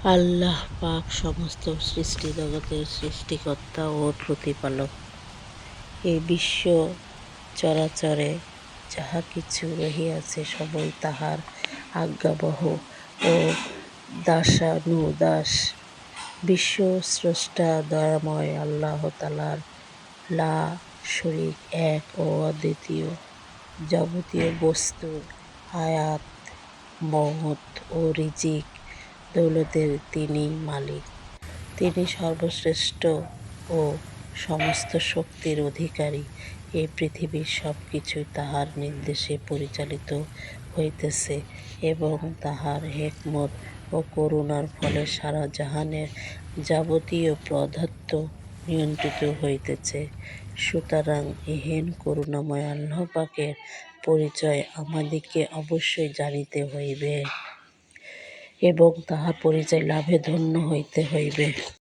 আল্লাহ পাক সমস্ত সৃষ্টি জগতের সৃষ্টিকর্তা ও প্রতিপালক। এই বিশ্ব চরাচরে যাহা কিছু রহিয়াছে সবই তাহার আজ্ঞাবহ ও দাসানুদাস। বিশ্ব স্রষ্টা দয়াময় আল্লাহ তাআলার লা শরীক এক ও অদ্বিতীয়। যাবতীয় বস্তুর হায়াত, মওত ও রিজিক দৌলতের তিনিই মালিক। তিনি সর্বশ্রেষ্ঠ ও সমস্ত শক্তির অধিকারী। এই পৃথিবীর সব কিছুই তাঁহার নির্দেশে পরিচালিত হইতেছে এবং তাঁহার হিকমত ও করুণার ফলে সারা জাহানের যাবতীয় পদার্থ নিয়ন্ত্রিত হইতেছে। সুতরাং এহেন করুণাময় আল্লাহ পাকের পরিচয় আমাদিগকে অবশ্যই জানিতে হইবে এবং তাঁহার পরিচয় লাভে ধন্য হইতে হইবে।